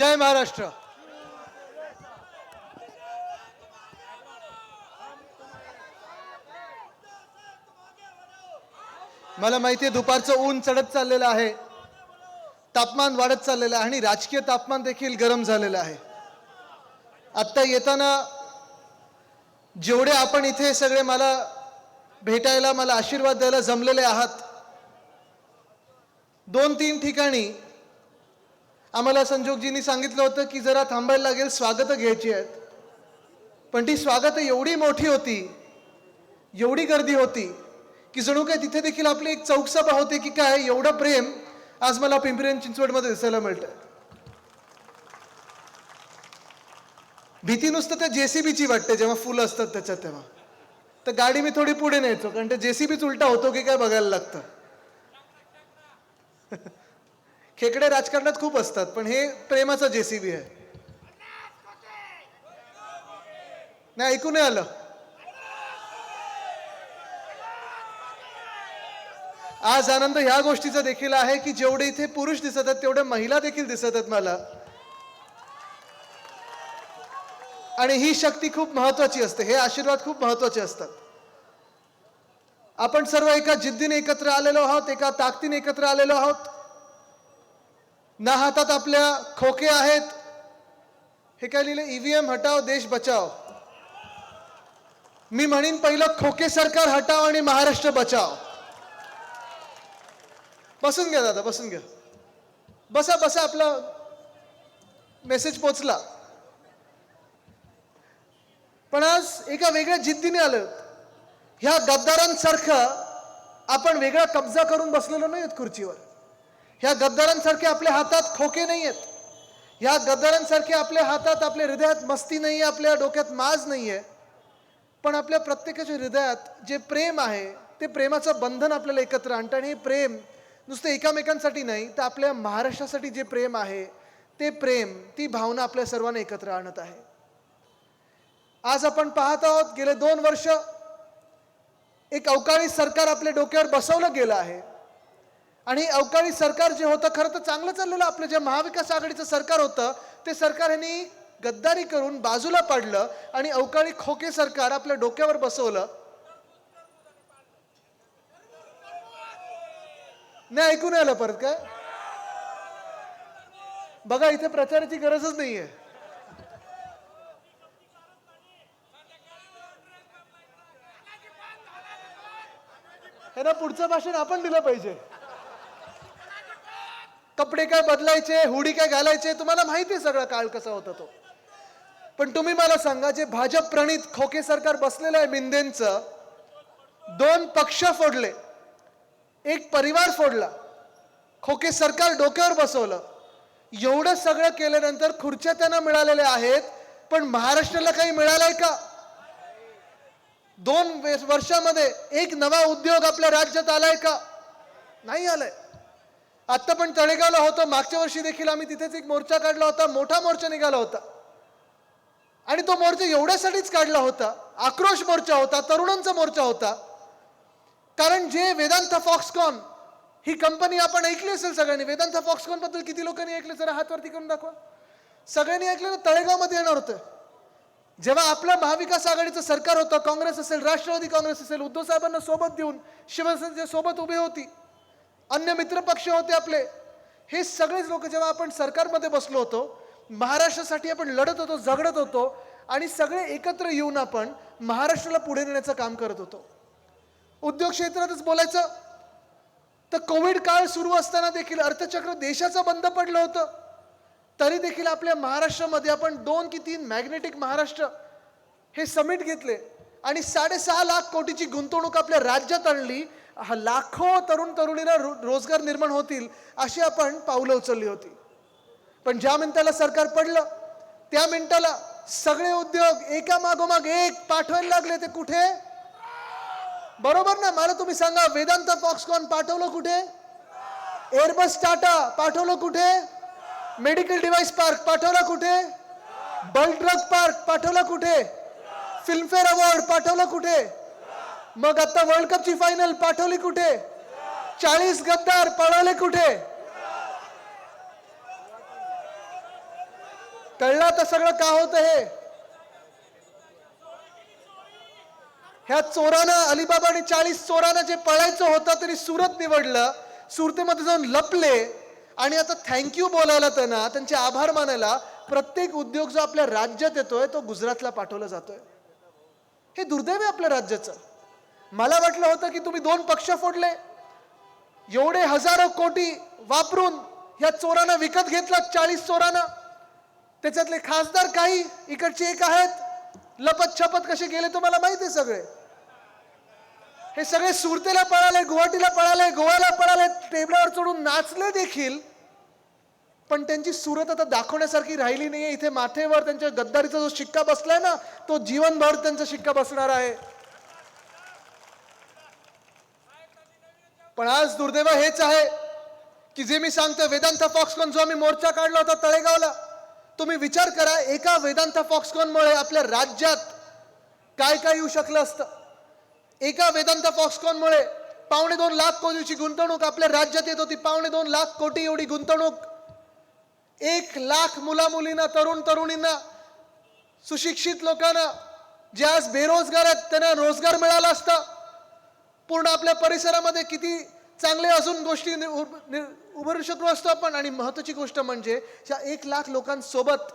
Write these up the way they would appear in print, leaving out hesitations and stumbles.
जय महाराष्ट्र। मला माहिती आहे दुपारचं ऊन चढत चाललेलं आहे, तापमान वाढत चाललेलं आहे आणि राजकीय तापमान देखील गरम झालेलं आहे। आता येताना जेवढे आपण इथे सगळे मला भेटायला, मला आशीर्वाद द्यायला जमलेले आहात, 2-3 ठिकाणी आम्हाला संजोगजींनी सांगितलं होतं की जरा थांबायला लागेल, स्वागत घ्यायची आहेत। पण ती स्वागत एवढी मोठी होती, एवढी गर्दी होती की जणू काय तिथे देखील आपली एक चौकसभा होते की काय, एवढं प्रेम आज मला पिंपरी चिंचवडमध्ये दिसायला मिळतं। भीती नुसतं त्या जेसीबीची वाटते जेव्हा फुलं असतात त्याच्यात, तेव्हा तर गाडी मी थोडी पुढे न्यायचो कारण ते जेसीबीच उलटा होतो की काय बघायला लागतं। खेकडे राजकारणात खूप असतात, पण हे प्रेमाचा जेसीबी आहे। नाही, ऐकू नाही आलं? आज आनंद ह्या गोष्टीचा देखील आहे की जेवढे इथे पुरुष दिसत आहेत तेवढे महिला देखील दिसत आहेत मला, आणि ही शक्ती खूप महत्त्वाची असते, हे आशीर्वाद खूप महत्त्वाचे असतात। आपण सर्व एका जिद्दीने एकत्र आलेलो आहोत, एका ताकदीने एकत्र आलेलो आहोत। ना हातात आपल्या खोके आहेत, हे काय लिहिले, ईव्हीएम हटाओ देश बचाओ। मी म्हणीन पहिलं खोके सरकार हटाओ आणि महाराष्ट्र बचाओ। बसून घ्या दादा, बसून घ्या, बसा बसा, आपला मेसेज पोचला। पण आज एका वेगळ्या जिद्दीने आलं, ह्या गद्दारांसारखं आपण वेगळा कब्जा करून बसलेलो नाही आहेत खुर्चीवर। ह्या गद्दारांसारखे आपल्या हातात खोके नाही आहेत, ह्या गद्दारांसारखे आपल्या हातात, आपल्या हृदयात मस्ती नाही आहे, आपल्या डोक्यात माज नाही आहे, पण आपल्या प्रत्येकाच्या हृदयात जे प्रेम आहे ते प्रेमाचं बंधन आपल्याला एकत्र आणतं। आणि हे प्रेम नुसतं एकामेकांसाठी नाही, तर आपल्या महाराष्ट्रासाठी जे प्रेम आहे ते प्रेम, ती भावना आपल्या सर्वांना एकत्र आणत आहे। आज आपण पाहत आहोत, गेले 2 वर्ष एक अवकाळी सरकार आपल्या डोक्यावर बसवलं गेलं आहे, आणि अवकाळी सरकार जे होतं खरं तर चांगलं चाललेलं, आपलं जे महाविकास आघाडीचं सरकार होतं ते सरकार यांनी गद्दारी करून बाजूला पाडलं आणि अवकाळी खोके सरकार आपल्या डोक्यावर बसवलं। नाही, ऐकून आलं परत काय? बघा, इथे प्रचाराची गरजच नाहीये। हे ना, पुढचं भाषण आपण दिलं पाहिजे। कपडे काय बदलायचे, हुडी काय घालायचे, तुम्हाला माहिती आहे सगळा काळ कसा होता तो। पण तुम्ही मला सांगा, जे भाजप प्रणित खोके सरकार बसलेलं आहे मिंदेंचं, 2 पक्ष फोडले, एक परिवार फोडला, खोके सरकार डोक्यावर बसवलं, एवढं सगळं केल्यानंतर खुर्च्या त्यांना मिळालेल्या आहेत, पण महाराष्ट्राला काही मिळालंय का? 2 वर्षामध्ये एक नवा उद्योग आपल्या राज्यात आलाय का? नाही आलाय। आता पण तळेगावला होतो, मागच्या वर्षी देखील आम्ही तिथेच एक मोर्चा काढला होता, मोठा मोर्चा निघाला होता, आणि तो मोर्चा एवढ्यासाठीच काढला होता, आक्रोश मोर्चा होता, तरुणांचा मोर्चा होता, कारण जे वेदांत फॉक्सकॉन ही कंपनी आपण ऐकली असेल सगळ्यांनी। वेदांत फॉक्सकॉन बद्दल किती लोकांनी ऐकलं? जरा हात वरती करून दाखवा। सगळ्यांनी ऐकलं ना? तळेगावमध्ये येणार होतं जेव्हा आपलं महाविकास आघाडीचं सरकार होतं, काँग्रेस असेल, राष्ट्रवादी काँग्रेस असेल, उद्धव साहेबांना सोबत देऊन शिवसेनेच्या सोबत उभे होती, अन्य मित्र पक्ष होते आपले, हे सगळेच लोक जेव्हा आपण सरकारमध्ये बसलो होतो, महाराष्ट्रासाठी आपण लढत होतो, झगडत होतो, आणि सगळे एकत्र येऊन आपण महाराष्ट्राला पुढे नेण्याचं काम करत होतो। उद्योग क्षेत्रातच बोलायचं तर कोविड काळ सुरू असताना देखील अर्थचक्र देशाचं बंद पडलं होतं, तरी देखील आपल्या महाराष्ट्रामध्ये आपण 2 की 3 मॅग्नेटिक महाराष्ट्र हे समिट घेतले आणि 6.5 लाख कोटीची गुंतवणूक आपल्या राज्यात आणली। लाखो तरुण तरुणींना रोजगार निर्माण होतील अशी आपण पावलं उचलली होती। पण ज्या मिनिटाला सरकार पडलं त्या मिनिटाला सगळे उद्योग एका मागोमाग एक पाठवायला लागले। ते कुठे? बरोबर ना? मला तुम्ही सांगा, वेदांत फॉक्सकॉन पाठवलं कुठे? एअरबस टाटा पाठवलं कुठे? मेडिकल डिव्हाइस पार्क पाठवला कुठे? बल्क ड्रग पार्क पाठवला कुठे? फिल्मफेअर अवॉर्ड पाठवलं कुठे? मग आता वर्ल्ड कपची फायनल पाठवली कुठे? 40 गद्दार पळवले कुठे? कळलं आता सगळं का होतं हे? ह्या चोरानं, अलिबाबा आणि 40 चोरांना जे पळायचं होतं तरी सुरत निवडलं, सुरतेमध्ये जाऊन लपले आणि आता थँक्यू बोलायला त्यांना, त्यांचे आभार मानायला प्रत्येक उद्योग जो आपल्या राज्यात येतोय तो गुजरातला पाठवला जातोय. हे दुर्दैव आहे आपल्या राज्याचं. मला वाटलं होतं की तुम्ही 2 पक्ष फोडले, एवढे हजारो कोटी वापरून ह्या चोरांना विकत घेतला, 40 चोरांना. त्याच्यातले खासदार काही इकडचे एक आहेत, लपत छपत कसे गेले तुम्हाला माहिती आहे सगळे. हे सगळे सुरतेला पळाले, गुवाहाटीला पळाले, गोव्याला पळाले, टेबलावर चढून नाचले देखील, पण त्यांची सुरत आता दाखवण्यासारखी राहिली नाहीये. इथे माथेवर त्यांच्या गद्दारीचा जो शिक्का बसलाय ना, तो जीवनभर त्यांचा शिक्का बसणार आहे. पण आज दुर्दैव हेच आहे की जे मी सांगतो, वेदांता फॉक्सकॉन जो आम्ही मोर्चा काढला होता तळेगावला, तुम्ही विचार करा, एका वेदांता फॉक्सकॉनमुळे आपल्या राज्यात काय काय येऊ शकलं असतं. एका वेदांता फॉक्सकॉनमुळे 2.25 लाख कोटीची गुंतवणूक आपल्या राज्यात येत होती. 2.25 लाख कोटी एवढी गुंतवणूक. 1 लाख मुला मुलींना, तरुण तरुणींना, सुशिक्षित लोकांना जे आज बेरोजगार आहेत त्यांना रोजगार मिळाला असता. पूर्ण आपल्या परिसरामध्ये किती चांगले अजून गोष्टी उभारू शकलो असतो आपण. आणि महत्वाची गोष्ट म्हणजे या 1 लाख लोकांसोबत,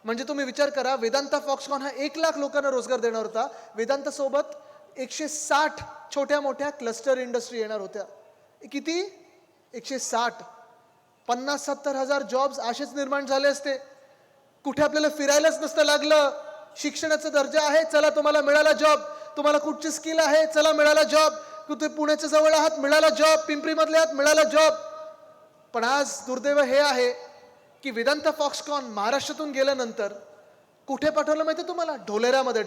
म्हणजे तुम्ही विचार करा, वेदांता फॉक्सकॉन हा 1 लाख लोकांना रोजगार देणार होता. वेदांता सोबत 160 छोट्या मोठ्या क्लस्टर इंडस्ट्री येणार होत्या. किती? 160. 50-70 हजार जॉब्स असेच निर्माण झाले असते. कुठे आपल्याला फिरायलाच नसतं लागलं. शिक्षणाचा दर्जा आहे, चला तुम्हाला मिळाला जॉब. तुम्हाला कुठची स्किल आहे, चला मिळाला जॉब. कुठे पुण्याच्या जवळ आहात, मिळाला जॉब. पिंपरी मधले आहात, मिळाला जॉब. पण आज दुर्दैव हे आहे की वेदांता फॉक्सकॉन महाराष्ट्रातून गेल्यानंतर कुठे पाठवलं माहिती तुम्हाला? ढोलेरामध्ये.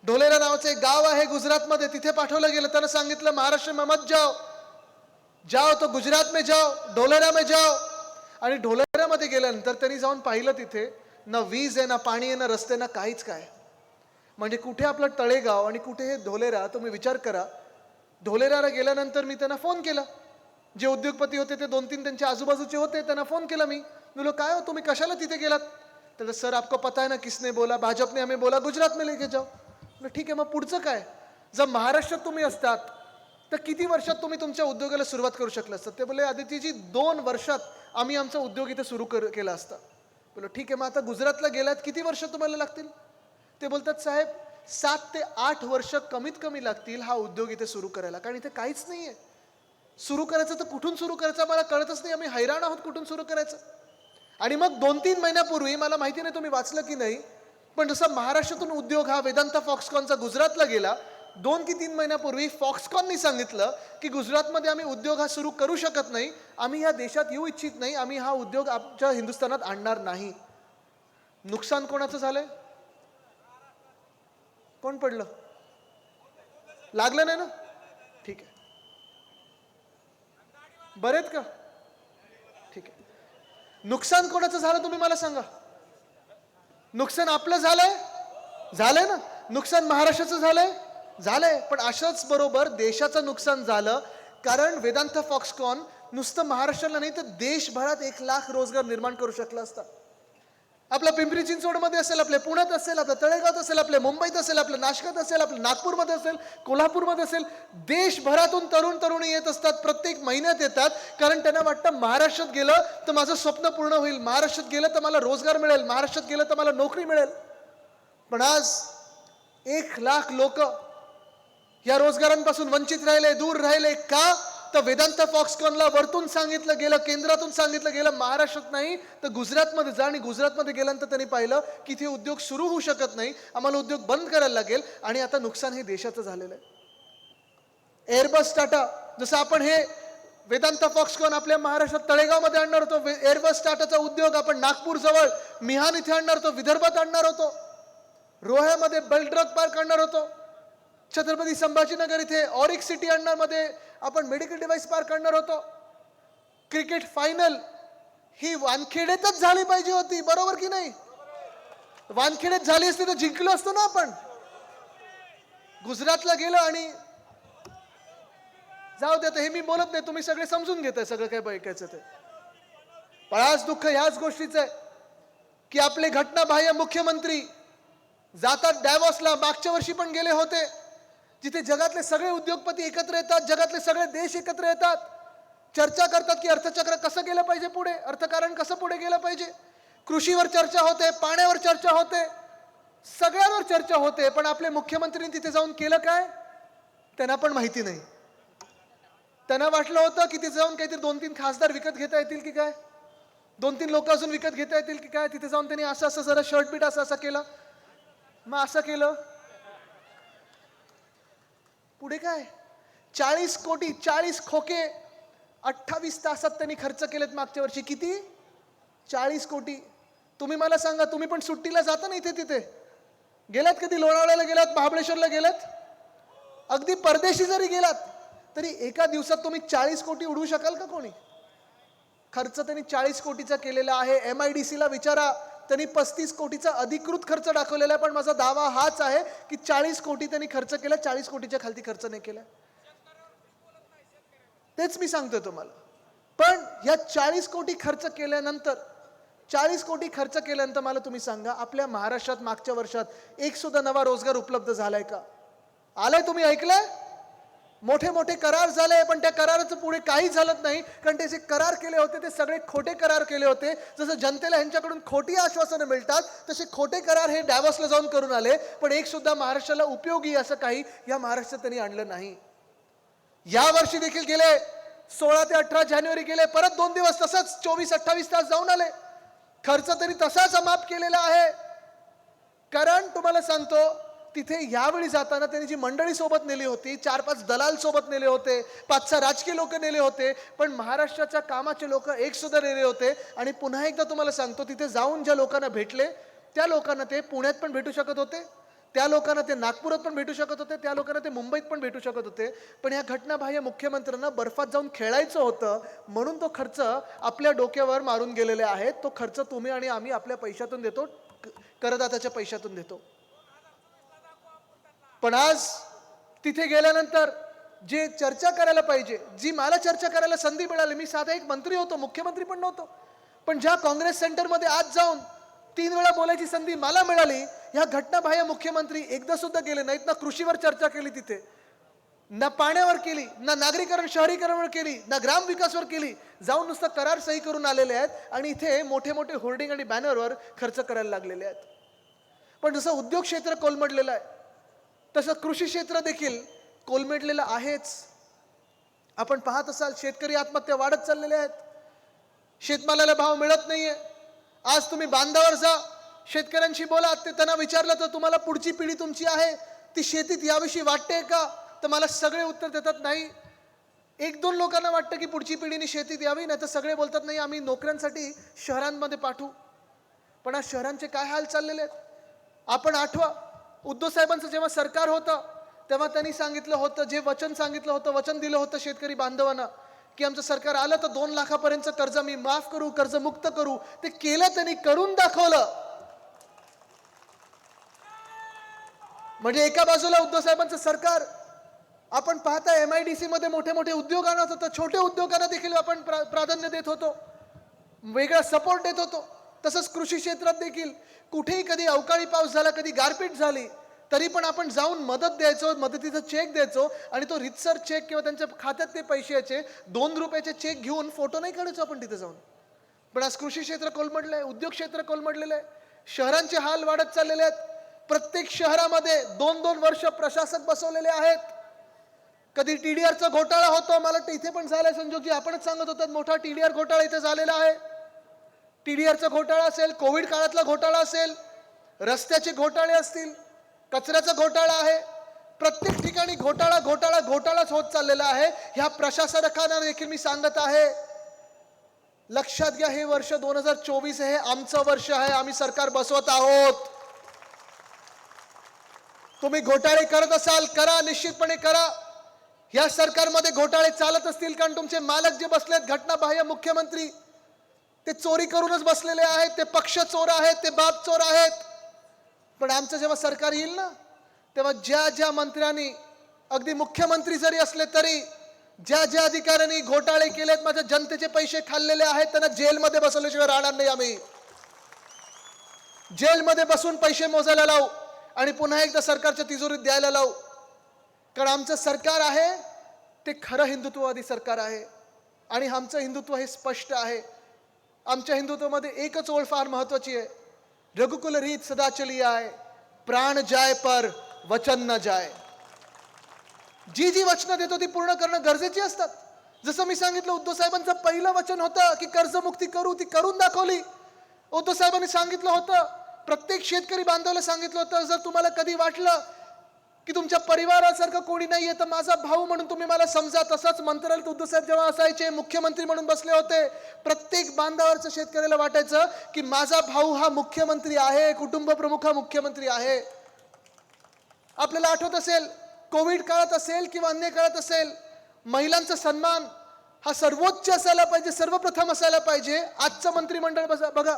ढोलेरा नावाचं एक गाव आहे गुजरातमध्ये, तिथे पाठवलं गेलं. त्यानं सांगितलं महाराष्ट्र में मत जाओ, जाओ तो गुजरात में जाओ, ढोलेरा में जाओ. आणि ढोलेरामध्ये गेल्यानंतर त्यांनी जाऊन पाहिलं, तिथे ना वीज आहे, ना पाणी आहे, ना रस्ते, ना काहीच. काय म्हणजे कुठे आपलं तळेगाव आणि कुठे हे ढोलेरा. तुम्ही विचार करा. ढोलेराला गेल्यानंतर मी त्यांना फोन केला. जे उद्योगपती होते ते 2-3 त्यांच्या आजूबाजूचे होते, त्यांना फोन केला. मी बोलो काय हो, तुम्ही कशाला तिथे गेलात? तर सर आपको पता है ना किसने बोला, भाजपने हमें बोला गुजरात में लेके जाओ. ठीक आहे, मग पुढचं काय? जर महाराष्ट्रात तुम्ही असतात तर किती वर्षात तुम्ही तुमच्या उद्योगाला सुरुवात करू शकला असतात? ते बोले आदित्यजी 2 वर्षात आम्ही आमचा उद्योग इथे सुरू केला असता. बोलो ठीक आहे, मग आता गुजरातला गेलात, किती वर्ष तुम्हाला लागतील? ते बोलतात साहेब 7 ते 8 वर्ष कमीत कमी लागतील हा उद्योग इथे सुरू करायला, कारण इथे काहीच नाहीये. सुरू करायचं तर कुठून सुरू करायचं आम्हाला कळतच नाही. आम्ही हैराण आहोत कुठून सुरू करायचं. आणि मग 2-3 महिन्यापूर्वी, मला माहिती नाही तुम्ही वाचलं की नाही, पण जसा महाराष्ट्रातून उद्योग हा वेदांता फॉक्सकॉनचा गुजरातला गेला, 2 की 3 महिन्यापूर्वी फॉक्सकॉननी सांगितलं की गुजरातमध्ये आम्ही उद्योग हा सुरू करू शकत नाही, आम्ही या देशात येऊ इच्छित नाही, आम्ही हा उद्योग आमच्या हिंदुस्थानात आणणार नाही. नुकसान कोणाचं झालंय? कोण पडलं? लागलं नाही ना? ठीक आहे, बरेत का? ठीक आहे. नुकसान कोणाचं झालं तुम्ही मला सांगा. नुकसान आपलं झालंय ना? नुकसान महाराष्ट्राचं झालंय. पण अशाच बरोबर देशाचं नुकसान झालं, कारण वेदांता फॉक्सकॉन नुसतं महाराष्ट्राला नाही तर देशभरात 1 लाख रोजगार निर्माण करू शकला असता. आपल्या पिंपरी चिंचवडमध्ये असेल, आपल्या पुण्यात असेल, आपल्या तळेगावात असेल, आपल्या मुंबईत असेल, आपल्या नाशकात असेल, आपल्या नागपूरमध्ये असेल, कोल्हापूरमध्ये असेल, देशभरातून तरुण तरुणी येत असतात, प्रत्येक महिन्यात येतात. कारण त्यांना वाटतं महाराष्ट्रात गेलं तर माझं स्वप्न पूर्ण होईल, महाराष्ट्रात गेलं तर मला रोजगार मिळेल, महाराष्ट्रात गेलं तर मला नोकरी मिळेल. पण आज 1 लाख लोक या रोजगारांपासून वंचित राहिले, दूर राहिले. का? तर वेदांता फॉक्सकॉनला वरतून सांगितलं गेलं, केंद्रातून सांगितलं गेलं महाराष्ट्रात नाही तर गुजरातमध्ये जा. आणि गुजरातमध्ये गेल्यानंतर त्यांनी पाहिलं की इथे उद्योग सुरू होऊ शकत नाही, आम्हाला उद्योग बंद करायला लागेल. आणि आता नुकसान हे देशाचं झालेलं आहे. एअरबस टाटा, जसं आपण हे वेदांता फॉक्सकॉन आपल्या महाराष्ट्रात तळेगावमध्ये आणणार होतो, एअरबस टाटाचा उद्योग आपण नागपूर जवळ मिहान इथे आणणार होतो, विदर्भात आणणार होतो, रोह्यामध्ये बेल्ट ड्रग पार्क आणणार होतो, छत्रपती संभाजीनगर इथे ऑरिक सिटी आणणार मध्ये आपण मेडिकल डिव्हाइस पार्क आणणार होतो. क्रिकेट फायनल ही वानखेडेतच झाली पाहिजे होती, बरोबर की नाही? वानखेडेत झाली असती तर जिंकलो असतो ना आपण. गुजरातला गेलो आणि जाऊ दे, हे मी बोलत नाही, तुम्ही सगळे समजून घेताय सगळं काय ऐकायचं ते. पण आज दुःख ह्याच गोष्टीचं आहे की आपले घटनाबाह्य मुख्यमंत्री जातात डॅव्हॉसला, मागच्या वर्षी पण गेले होते, जिथे जगातले सगळे उद्योगपती एकत्र येतात, जगातले सगळे देश एकत्र येतात, चर्चा करतात की अर्थचक्र कसं गेलं पाहिजे पुढे, अर्थकारण कसं पुढे गेलं पाहिजे. कृषीवर चर्चा होते, पाण्यावर चर्चा होते, सगळ्यावर चर्चा होते. पण आपले मुख्यमंत्र्यांनी तिथे जाऊन केलं काय त्यांना पण माहिती नाही. त्यांना वाटलं होतं की तिथे जाऊन काहीतरी 2-3 खासदार विकत घेता येतील की काय, 2-3 लोक अजून विकत घेता येतील की काय. तिथे जाऊन त्यांनी असं असं जरा शर्ट बीट असं असं केलं, मग असं केलं. पुढे काय 40 कोटी 40 खोके 28 तासात त्यांनी खर्च केलेत मागच्या वर्षी. किती? 40 कोटी. तुम्ही मला सांगा, तुम्ही पण सुट्टीला जाता ना इथे तिथे, गेलात कधी? लोणावळ्याला गेलात, महाबळेश्वरला गेलात, अगदी परदेशी जरी गेलात तरी एका दिवसात तुम्ही 40 कोटी उडवू शकाल का? कोणी? खर्च त्यांनी 40 कोटीचा केलेला आहे. MIDC ला विचारा, त्यांनी 35 कोटीचा अधिकृत खर्च दाखवलेला आहे. पण माझा दावा हाच आहे की 40 कोटी त्यांनी खर्च केला, 40 कोटीच्या खालती खर्च नाही केला. तेच मी सांगतोय तुम्हाला. पण या 40 कोटी खर्च केल्यानंतर 40 कोटी खर्च केल्यानंतर मला तुम्ही सांगा, आपल्या महाराष्ट्रात मागच्या वर्षात एक सुद्धा नवा रोजगार उपलब्ध झालाय का? आलाय? तुम्ही ऐकलंय? मोठे मोठे करार झाले, पण त्या कराराचं पुढे काही झालं नाही. कारण ते जे करार केले होते ते सगळे खोटे करार केले होते. जसं जनतेला ह्यांच्याकडून खोटी आश्वासनं मिळतात, तसे खोटे करार हे डॅव्हॉसला जाऊन करून आले. पण एक सुद्धा महाराष्ट्राला उपयोगी असं काही या महाराष्ट्रात त्यांनी आणलं नाही. या वर्षी देखील गेले 16 ते 18 जानेवारी गेले, परत 2 दिवस तसंच 24-28 तास जाऊन आले. खर्च तरी तसाच माफ केलेला आहे. कारण तुम्हाला सांगतो, तिथे यावेळी जाताना त्यांनी जी मंडळी सोबत नेली होती, 4-5 दलाल सोबत नेले होते, 5-6 राजकीय लोक नेले होते, पण महाराष्ट्राच्या कामाचे लोक एक सुद्धा नेले होते. आणि पुन्हा एकदा तुम्हाला सांगतो, तिथे जाऊन ज्या लोकांना भेटले त्या लोकांना ते पुण्यात पण भेटू शकत होते, त्या लोकांना ते नागपुरात पण भेटू शकत होते, त्या लोकांना ते मुंबईत पण भेटू शकत होते. पण या घटनाबाह्य मुख्यमंत्र्यांना बर्फात जाऊन खेळायचं होतं, म्हणून तो खर्च आपल्या डोक्यावर मारून गेलेले आहेत. तो खर्च तुम्ही आणि आम्ही आपल्या पैशातून देतो, करदात्याच्या पैशातून देतो. पण आज तिथे गेल्यानंतर जे चर्चा करायला पाहिजे, जी मला चर्चा करायला संधी मिळाली, मी साधा एक मंत्री होतो, मुख्यमंत्री पण नव्हतो, पण ज्या काँग्रेस सेंटरमध्ये आज जाऊन 3 वेळा बोलायची संधी मला मिळाली, ह्या घटनाबाह्य मुख्यमंत्री एकदा सुद्धा गेले नाहीत. ना कृषीवर चर्चा केली तिथे, ना पाण्यावर केली, ना नागरीकरण शहरीकरणावर केली, ना ग्रामविकासवर केली. जाऊन नुसतं करार सही करून आलेले आहेत आणि इथे मोठे मोठे होर्डिंग आणि बॅनरवर खर्च करायला लागलेले आहेत. पण जसं उद्योग क्षेत्र कोलमडलेलं आहे, तसं कृषी क्षेत्र देखील कोलमडलेलं आहेच. आपण पाहत असाल, शेतकरी आत्महत्या वाढत चाललेल्या आहेत, शेतमालाला भाव मिळत नाहीये. आज तुम्ही बांधावर जा, शेतकऱ्यांशी बोला, ते त्यांना विचारलं तर तुम्हाला पुढची पिढी तुमची आहे ती शेतीत याविषयी वाटते का, तर मला सगळे उत्तर देतात नाही. 1-2 लोकांना वाटतं की पुढची पिढीने शेतीत यावी, नाही तर सगळे बोलतात नाही आम्ही नोकऱ्यांसाठी शहरांमध्ये पाठवू. पण आज शहरांचे काय हाल चाललेले आहेत. आपण आठवा, उद्धव साहेबांचं जेव्हा सरकार होतं तेव्हा त्यांनी सांगितलं होतं, जे वचन सांगितलं होतं, वचन दिलं होतं शेतकरी बांधवांना की आमचं सरकार आलं तर 2 लाखापर्यंतचं कर्ज मी माफ करू, कर्जमुक्त करू. ते केलं, त्यांनी करून दाखवलं. म्हणजे एका बाजूला उद्धव साहेबांचं सरकार, आपण पाहता MIDC मध्ये मोठे मोठे उद्योग आणत होतो, छोटे उद्योगांना देखील आपण प्राधान्य देत होतो, वेगळा सपोर्ट देत होतो. तसंच कृषी क्षेत्रात देखील कुठेही कधी अवकाळी पाऊस झाला, कधी गारपीट झाली, तरी पण आपण जाऊन मदत द्यायचो, मदतीचा चेक द्यायचो आणि तो रितसर चेक किंवा त्यांच्या खात्यात ते पैसे यायचे. 2 रुपयाचे चेक घेऊन फोटो नाही काढायचो आपण तिथे जाऊन. पण आज कृषी क्षेत्र कोलमडलं आहे, उद्योग क्षेत्र कोलमडलेलं आहे, शहरांचे हाल वाढत चाललेले आहेत. प्रत्येक शहरामध्ये 2-2 वर्ष प्रशासक बसवलेले आहेत. कधी TDRचा घोटाळा होतो, मला वाटतं इथे पण झालाय. संजोगजी आपणच सांगत होतात, मोठा TDR घोटाळा इथे झालेला आहे. TDRचा घोटाळा असेल, कोविड काळातला घोटाळा असेल, रस्त्याचे घोटाळे असतील, कचऱ्याचा घोटाळा आहे. प्रत्येक ठिकाणी घोटाळा घोटाळा घोटाळाच होत चाललेला आहे. ह्या प्रशासकांना देखील मी सांगत आहे, लक्षात घ्या, हे वर्ष 2024 हे आमचं वर्ष आहे. आम्ही सरकार बसवत आहोत. तुम्ही घोटाळे करत असाल, करा, निश्चितपणे करा. या सरकारमध्ये घोटाळे चालत असतील कारण तुमचे मालक जे बसलेत, घटनाबाह्य मुख्यमंत्री, ते चोरी करूनच बसलेले आहेत, ते पक्ष चोर आहेत, ते बाप चोर आहेत. पण आमचं जेव्हा सरकार येईल ना, तेव्हा ज्या ज्या मंत्र्यांनी, अगदी मुख्यमंत्री जरी असले तरी, ज्या ज्या अधिकाऱ्यांनी घोटाळे केलेत, माझ्या जनतेचे पैसे खाल्लेले आहेत, त्यांना जेलमध्ये बसवल्याशिवाय राहणार नाही आम्ही. जेलमध्ये बसून पैसे मोजायला लावू आणि पुन्हा एकदा सरकारच्या तिजोरीत द्यायला लावू. कारण आमचं सरकार आहे ते खरं हिंदुत्ववादी सरकार आहे आणि आमचं हिंदुत्व हे स्पष्ट आहे. आमच्या हिंदुत्वामध्ये एकच ओळ फार महत्वाची आहे. रघुकुल रीत सदा चली आए, प्राण जाय पर वचन न जाय. जी जी वचनं देतो ती पूर्ण करणं गरजेची असतात. जसं मी सांगितलं, उद्धव साहेबांचं पहिलं वचन होतं की कर्जमुक्ती करू, ती करून दाखवली. उद्धव साहेबांनी सांगितलं होतं, प्रत्येक शेतकरी बांधवाला सांगितलं होतं, जर तुम्हाला कधी वाटलं की तुमच्या परिवारासारखं कोणी नाहीये तर माझा भाऊ म्हणून तुम्ही मला समजा. तसंच मंत्रालयात उद्धव साहेब जेव्हा असायचे, मुख्यमंत्री म्हणून बसले होते, प्रत्येक बांधावरच्या शेतकऱ्याला वाटायचं की माझा भाऊ हा मुख्यमंत्री आहे, कुटुंब प्रमुख हा मुख्यमंत्री आहे. आपल्याला आठवत असेल, कोविड काळात असेल किंवा अन्य काळात असेल, महिलांचा सन्मान हा सर्वोच्च असायला पाहिजे, सर्वप्रथम असायला पाहिजे. आजचं मंत्रिमंडळ बघा,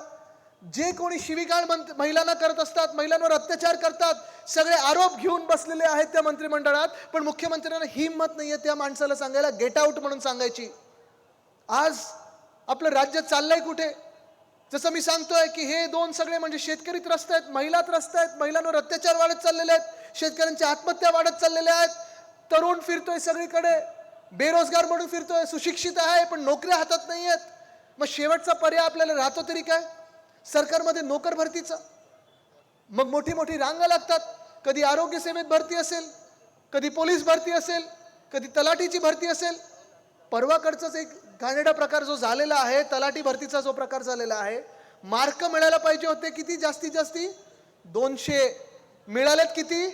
जे कोणी शिवीगाळ महिलांना करत असतात, महिलांवर अत्याचार करतात, सगळे आरोप घेऊन बसलेले आहेत त्या मंत्रिमंडळात. पण मुख्यमंत्र्यांना हिंमत नाहीये त्या माणसाला सांगायला गेट आउट म्हणून सांगायची. आज आपलं राज्य चाललंय कुठे? जसं मी सांगतोय की हे दोन सगळे म्हणजे शेतकरी त्रस्त आहेत, महिला त्रस्त आहेत, महिलांवर अत्याचार वाढत चाललेले आहेत, शेतकऱ्यांच्या आत्महत्या वाढत चाललेल्या आहेत, तरुण फिरतोय सगळीकडे, बेरोजगार म्हणून फिरतोय, सुशिक्षित आहे पण नोकऱ्या हातात नाही आहेत. मग शेवटचा पर्याय आपल्याला राहतो तरी काय? सरकारमध्ये नोकर भरतीचा. मग मोठी मोठी रांगा लागतात. कधी आरोग्य सेवेत भरती असेल, कधी पोलीस भरती असेल, कधी तलाठीची भरती असेल. परवाकडचाच एक घाणेरडा प्रकार जो झालेला आहे, तलाठी भरतीचा जो प्रकार झालेला आहे, मार्क मिळायला पाहिजे होते किती? जास्तीत जास्त 200, मिळालेत किती?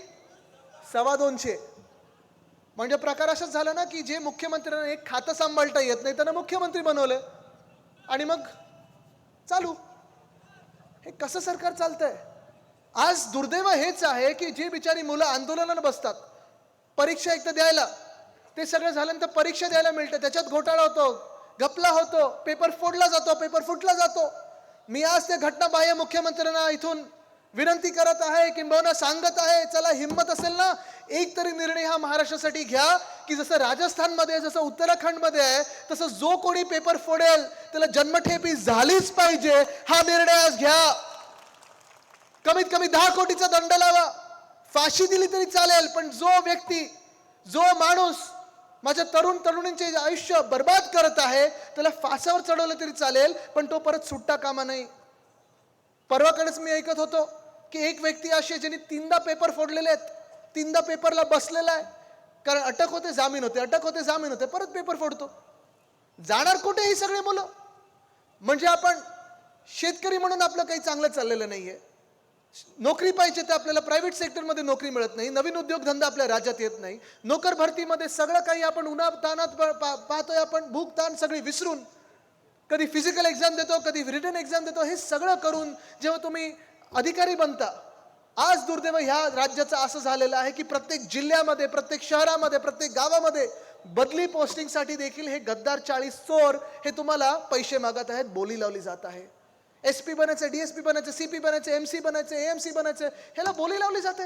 225. म्हणजे प्रकार असाच झाला ना की जे मुख्यमंत्र्यांना एक खातं सांभाळता येत नाही त्यांना मुख्यमंत्री बनवलं आणि मग चालू. हे कसं सरकार चालतंय? आज दुर्दैव हेच आहे की जे बिचारी मुलं आंदोलनाला बसतात, परीक्षा एकदा द्यायला, ते सगळं झाल्यानंतर परीक्षा द्यायला मिळते, त्याच्यात घोटाळा होतो, घपला होतो, पेपर फोडला जातो, पेपर फुटला जातो. मी आज त्या घटनाबाह्य मुख्यमंत्र्यांना इथून विनंती करत आहे, किंबहुना सांगत आहे, चला हिम्मत असेल ना, एक तरी निर्णय हा महाराष्ट्रासाठी घ्या की जसं राजस्थानमध्ये, जसं उत्तराखंडमध्ये आहे, तसं जो कोणी पेपर फोडेल त्याला जन्मठेपी झालीच पाहिजे, हा निर्णय आज घ्या. कमीत कमी 10 कोटीचा दंड लावा, फाशी दिली तरी चालेल, पण जो व्यक्ती, जो माणूस माझ्या तरुण तरुणींचे आयुष्य बर्बाद करत आहे त्याला फासावर चढवलं तरी चालेल, पण तो परत सुट्टा कामा नाही. परवाकडेच मी ऐकत होतो की एक व्यक्ती अशी ज्यांनी 3दा पेपर फोडलेले आहेत, 3दा पेपरला बसलेला आहे, कारण अटक होते जामीन होते, अटक होते जामीन होते, परत पेपर फोडतो. जाणार कुठे ही सगळे मुलं? म्हणजे आपण शेतकरी म्हणून आपलं काही चांगलं चाललेलं नाहीये. नोकरी पाहिजे तर आपल्याला प्रायव्हेट सेक्टरमध्ये नोकरी मिळत नाही, नवीन उद्योगधंदा आपल्या राज्यात येत नाही, नोकर भरतीमध्ये सगळं काही आपण उन्हातानात पाहतोय, आपण भूक ताण सगळी विसरून कधी फिजिकल एक्झाम देतो, कधी रिटन एक्झाम देतो. हे सगळं करून जेव्हा तुम्ही अधिकारी बनता, आज दुर्दैव ह्या राज्याचं असं झालेलं आहे की प्रत्येक जिल्ह्यामध्ये, प्रत्येक शहरामध्ये, प्रत्येक गावामध्ये बदली पोस्टिंगसाठी देखील हे गद्दार 40 चोर हे तुम्हाला पैसे मागत आहेत, बोली लावली जात आहे. SP बनायचं, DSP बनायचं, CP बनायचं, MC बनायचं, AMC बनायचं, ह्याला बोली लावली जाते.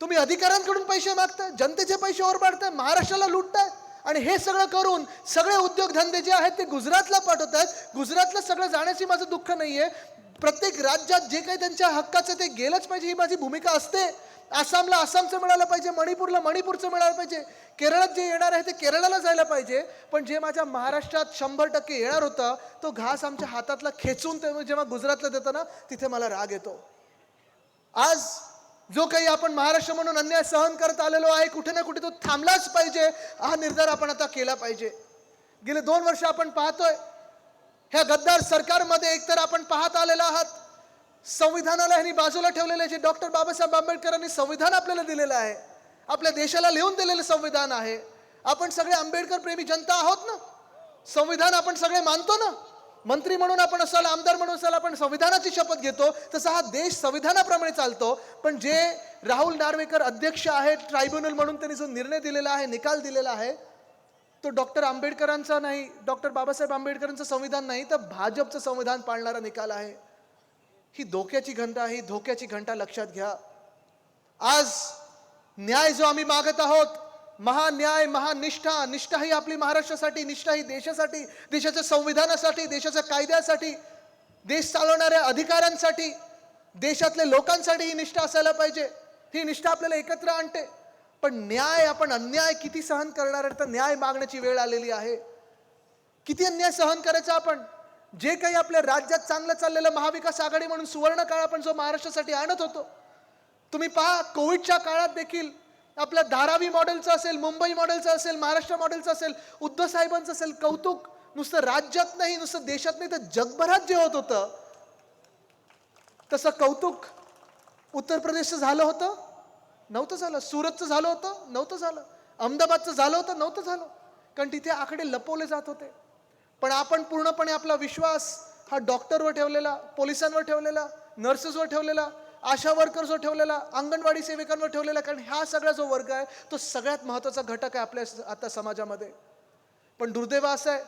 तुम्ही अधिकाऱ्यांकडून पैसे मागताय, जनतेचे पैसे ओरबाडताय, महाराष्ट्राला लुटताय आणि हे सगळं करून सगळे उद्योगधंदे जे आहेत ते गुजरातला पाठवतात. गुजरातला सगळं जाण्याची माझं दुःख नाहीये. प्रत्येक राज्यात जे काही त्यांच्या हक्काचं ते गेलंच पाहिजे, ही माझी भूमिका असते. आसामला आसामचं मिळालं पाहिजे, मणिपूरला मणिपूरचं मिळालं पाहिजे, केरळात जे येणार आहे ते केरळाला जायला पाहिजे. पण जे माझ्या महाराष्ट्रात 100% येणार होता तो घास आमच्या हातातला खेचून जेव्हा गुजरातला देतो ना, तिथे मला राग येतो. आज जो काही आपण महाराष्ट्र म्हणून अन्याय सहन करत आलेलो आहे, कुठे ना कुठे तो थांबलाच पाहिजे, हा निर्धार आपण आता केला पाहिजे. गेले 2 वर्ष आपण पाहतोय ह्या गद्दार सरकारमध्ये एकतर आपण पाहत आलेला आहात, संविधानाला ह्यांनी बाजूला ठेवलेले, जे डॉक्टर बाबासाहेब आंबेडकरांनी संविधान आपल्याला दिलेलं आहे, आपल्या देशाला लिहून दिलेलं संविधान आहे. आपण सगळे आंबेडकर प्रेमी जनता आहोत ना, संविधान आपण सगळे मानतो ना. मंत्री म्हणून आपण असाल, आमदार म्हणून असाल, आपण संविधानाची शपथ घेतो, तसा हा देश संविधानाप्रमाणे चालतो. पण जे राहुल नार्वेकर अध्यक्ष आहेत ट्रायब्युनल म्हणून, त्यांनी जो निर्णय दिलेला आहे, निकाल दिलेला आहे, तो डॉक्टर आंबेडकरांचा नाही, डॉक्टर बाबासाहेब आंबेडकरांचं संविधान नाही, तर भाजपचं संविधान पाळणारा निकाल आहे. ही धोक्याची घंटा आहे, ही धोक्याची घंटा लक्षात घ्या. आज न्याय जो आम्ही मागत आहोत, महान्याय, महानिष्ठा, निष्ठा ही आपली महाराष्ट्रासाठी, निष्ठा ही देशासाठी, देशाच्या संविधानासाठी, देशाच्या कायद्यासाठी, देश चालवणाऱ्या अधिकाऱ्यांसाठी, देशातल्या लोकांसाठी ही निष्ठा असायला पाहिजे. ही निष्ठा आपल्याला एकत्र आणते. पण न्याय, आपण अन्याय किती सहन करणार आहे? तर न्याय मागण्याची वेळ आलेली आहे. किती अन्याय सहन करायचा आपण? जे काही आपल्या राज्यात चांगलं चाललेलं महाविकास आघाडी म्हणून सुवर्ण काळ आपण जो महाराष्ट्रासाठी आणत होतो, तुम्ही पहा कोविडच्या काळात देखील आपल्या धारावी मॉडेलचं असेल, मुंबई मॉडेलचं असेल, महाराष्ट्र मॉडेलचं असेल, उद्धव साहेबांचं असेल, कौतुक नुसतं राज्यात नाही, नुसतं देशात नाही, तर जगभरात जे होत होतं तसं कौतुक उत्तर प्रदेशचं झालं होतं? नव्हतं झालं. सुरतचं झालं होतं? नव्हतं झालं. अहमदाबादचं झालं होतं? नव्हतं झालं. कारण तिथे आकडे लपवले जात होते. पण आपण पूर्णपणे आपला विश्वास हा डॉक्टरवर ठेवलेला, पोलिसांवर ठेवलेला, नर्सेसवर ठेवलेला, आशा वर्कर्सवर ठेवलेला, अंगणवाडी सेविकांवर ठेवलेला. कारण हा सगळा जो वर्ग आहे तो सगळ्यात महत्त्वाचा घटक आहे आपल्या आता समाजामध्ये. पण दुर्दैव असं आहे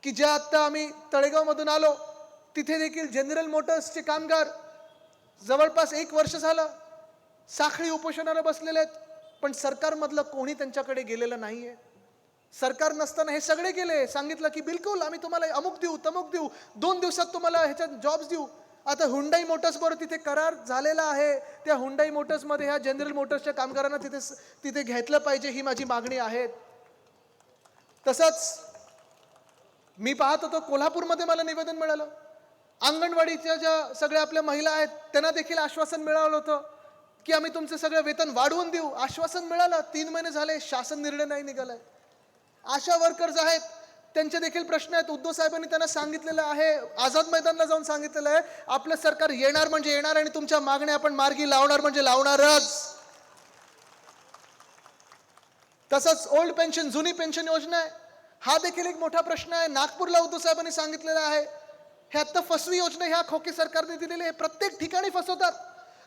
की ज्या आत्ता आम्ही तळेगावमधून आलो तिथे देखील जनरल मोटर्सचे कामगार जवळपास 1 वर्ष झालं साखळी उपोषणाला बसलेले आहेत. पण सरकारमधलं कोणी त्यांच्याकडे गेलेलं नाहीये. सरकार नसताना हे सगळे गेले, सांगितलं की बिलकुल आम्ही तुम्हाला अमुक देऊ, तमुक देऊ, 2 दिवसात तुम्हाला ह्याच्यात जॉब्स देऊ. आता हुंडाई मोटर्स बरोबर तिथे करार झालेला आहे. त्या हुंडाई मोटर्समध्ये ह्या जनरल मोटर्सच्या कामगारांना तिथे घेतलं पाहिजे, ही माझी मागणी आहे. तसंच मी पाहत होतो कोल्हापूरमध्ये मला निवेदन मिळालं, अंगणवाडीच्या ज्या सगळ्या आपल्या महिला आहेत त्यांना देखील आश्वासन मिळालं होतं की आम्ही तुमचं सगळं वेतन वाढवून देऊ. आश्वासन मिळालं, 3 महिने झाले, शासन निर्णय नाही निघालाय. आशा वर्कर्स आहेत, त्यांचे देखील प्रश्न आहेत. उद्धव साहेबांनी त्यांना सांगितलेलं आहे, आझाद मैदानला जाऊन सांगितलेलं आहे, आपलं सरकार येणार म्हणजे येणार आणि तुमच्या मागण्या आपण मार्गी लावणार म्हणजे लावणारच. तसंच ओल्ड पेन्शन, जुनी पेन्शन योजना आहे, हा देखील एक मोठा प्रश्न आहे. नागपूरला उद्धव साहेबांनी सांगितलेलं आहे. हे आता फसवी योजना ह्या खोके सरकारने दिलेली आहे. प्रत्येक ठिकाणी फसवतात.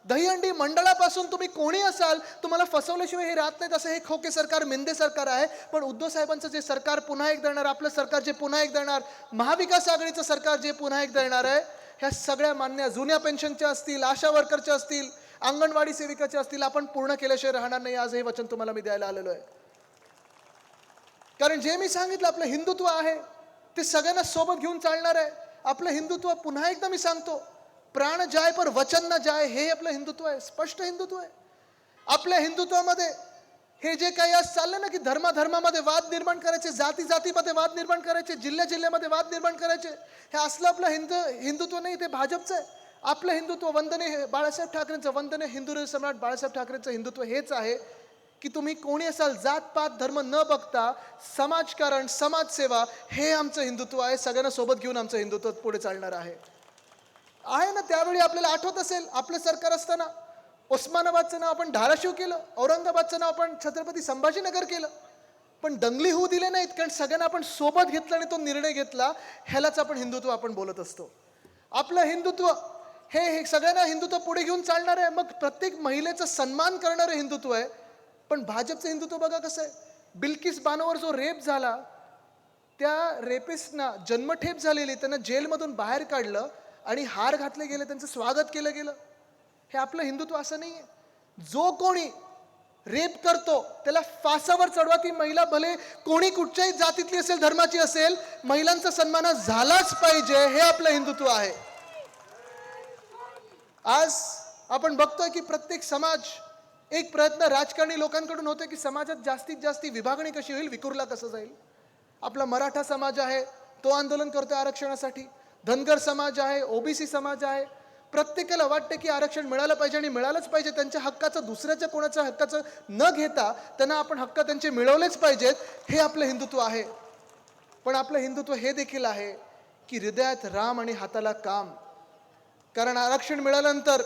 दहीहंडी मंडळापासून तुम्ही कोणी असाल, तुम्हाला फसवल्याशिवाय हे राहत नाहीत. असं हे खोके सरकार, मेंदे सरकार आहे. पण उद्धव साहेबांचं जे सरकार पुन्हा एकदा येणार, आपलं सरकार जे पुन्हा एकदा येणार, महाविकास आघाडीचं सरकार जे पुन्हा एकदा येणार आहे, ह्या सगळ्या मान्य जुन्या पेन्शनच्या असतील, आशा वर्करच्या असतील, अंगणवाडी सेविकाच्या असतील, आपण पूर्ण केल्याशिवाय राहणार नाही. आज हे वचन तुम्हाला मी द्यायला आलेलो आहे. कारण जे मी सांगितलं आपलं हिंदुत्व आहे ते सगळ्यांना सोबत घेऊन चालणार आहे. आपलं हिंदुत्व पुन्हा एकदा मी सांगतो, प्राण जाय पर वचन न जाय, हे आपलं हिंदुत्व आहे. स्पष्ट हिंदुत्व आहे. आपल्या हिंदुत्वामध्ये हे जे काही आज चाललं ना की धर्मामध्ये वाद निर्माण करायचे, जातीमध्ये वाद निर्माण करायचे, जिल्ह्यामध्ये वाद निर्माण करायचे, हे असलं आपलं हिंदुत्व नाही, ते भाजपचं आहे. आपलं हिंदुत्व वंदने बाळासाहेब ठाकरेंचं, वंदने हिंदू सम्राट बाळासाहेब ठाकरेंचं हिंदुत्व हेच आहे की तुम्ही कोणी असाल, जातपात धर्म न बघता समाजकारण, समाजसेवा, हे आमचं हिंदुत्व आहे. सगळ्यांना सोबत घेऊन आमचं हिंदुत्व पुढे चालणार आहे. ना त्यावेळी आपल्याला आठवत असेल, आपलं सरकार असताना उस्मानाबादचं नाव आपण धाराशिव केलं, औरंगाबादचं नाव आपण छत्रपती संभाजीनगर केलं. पण दंगली होऊ दिले नाहीत, कारण सगळ्यांना आपण सोबत घेतलं आणि तो निर्णय घेतला. ह्यालाच आपण हिंदुत्व आपण बोलत असतो. आपलं हिंदुत्व हे सगळ्यांना हिंदुत्व पुढे घेऊन चालणार आहे. मग प्रत्येक महिलेचा सन्मान करणारं हिंदुत्व आहे. पण भाजपचं हिंदुत्व बघा कसं आहे. बिल्किस बानोवर जो रेप झाला, त्या रेपिस्टना जन्मठेप झालेली, त्यांना जेलमधून बाहेर काढलं आणि हार घातले गेले, त्यांचं स्वागत केलं गेलं. हे आपलं हिंदुत्व असं नाहीये. जो कोणी रेप करतो त्याला फासावर चढवा. ती महिला भले कोणी कुठच्याही जातीतली असेल, धर्माची असेल, महिलांचा सन्मान झालाच पाहिजे. हे आपलं हिंदुत्व आहे. आज आपण बघतोय की प्रत्येक समाज, एक प्रयत्न राजकारणी लोकांकडून होते की समाजात जास्तीत जास्त विभागणी कशी होईल, विखुरला कसं जाईल. आपला मराठा समाज आहे, तो आंदोलन करतोय आरक्षणासाठी. धनगर समाज आहे, ओबीसी समाज आहे. प्रत्येकाला वाटतं की आरक्षण मिळालं पाहिजे आणि मिळालंच पाहिजे. त्यांच्या हक्काचं, दुसऱ्याच्या कोणाच्या हक्काचं न घेता त्यांना आपण हक्क त्यांचे मिळवलेच पाहिजेत. हे आपलं हिंदुत्व आहे. पण आपलं हिंदुत्व हे देखील आहे की हृदयात राम आणि हाताला काम. कारण आरक्षण मिळाल्यानंतर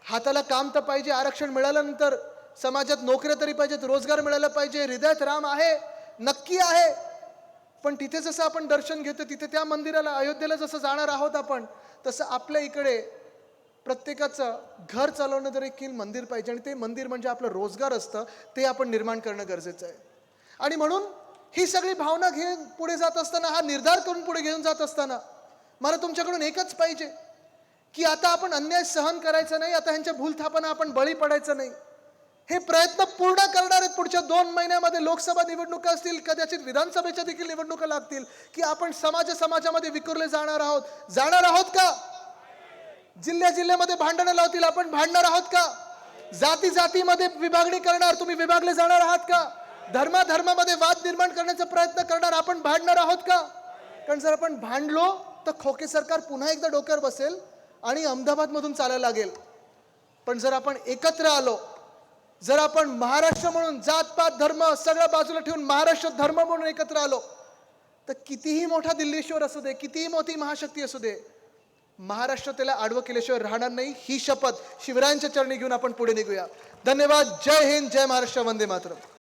हाताला काम तर पाहिजे, आरक्षण मिळाल्यानंतर समाजात नोकऱ्या तरी पाहिजेत, रोजगार मिळाला पाहिजे. हृदयात राम आहे, नक्की आहे. पण तिथे जसं आपण दर्शन घेतो, तिथे त्या मंदिराला, अयोध्येला जसं जाणार आहोत आपण, तसं आपल्या इकडे प्रत्येकाचं घर चालवणं देखील मंदिर पाहिजे. आणि ते मंदिर म्हणजे आपलं रोजगार असतं, ते आपण निर्माण करणं गरजेचं आहे. आणि म्हणून ही सगळी भावना घेऊन पुढे जात असताना, हा निर्धार करून पुढे घेऊन जात असताना मला तुमच्याकडून एकच पाहिजे की आता आपण अन्याय सहन करायचा नाही. आता ह्यांच्या भूलथापांना आपण बळी पडायचं नाही. हे प्रयत्न पूर्ण करणार आहेत. पुढच्या 2 महिन्यामध्ये लोकसभा निवडणुका असतील, कदाचित विधानसभेच्या देखील निवडणुका लागतील, की आपण समाजामध्ये विखुरले जाणार आहोत का? जिल्ह्यामध्ये भांडणं लावतील, आपण भांडणार आहोत का? जाती जातीमध्ये विभागणी करणार, तुम्ही विभागले जाणार आहात का? धर्मामध्ये वाद निर्माण करण्याचा प्रयत्न करणार, आपण भांडणार आहोत का? कारण जर आपण भांडलो तर खोके सरकार पुन्हा एकदा डोक्यावर बसेल आणि अहमदाबाद मधून चालायला लागेल. पण जर आपण एकत्र आलो, जर आपण महाराष्ट्र म्हणून जातपात धर्म सगळं बाजूला ठेवून महाराष्ट्र धर्म म्हणून एकत्र आलो, तर कितीही मोठा दिल्लीश्वर असू दे, कितीही मोठी महाशक्ती असू दे, महाराष्ट्र त्याला आडवं केल्याशिवाय राहणार नाही. ही शपथ शिवरायांच्या चरणी घेऊन आपण पुढे निघूया. धन्यवाद. जय हिंद, जय महाराष्ट्र, वंदे मातरम.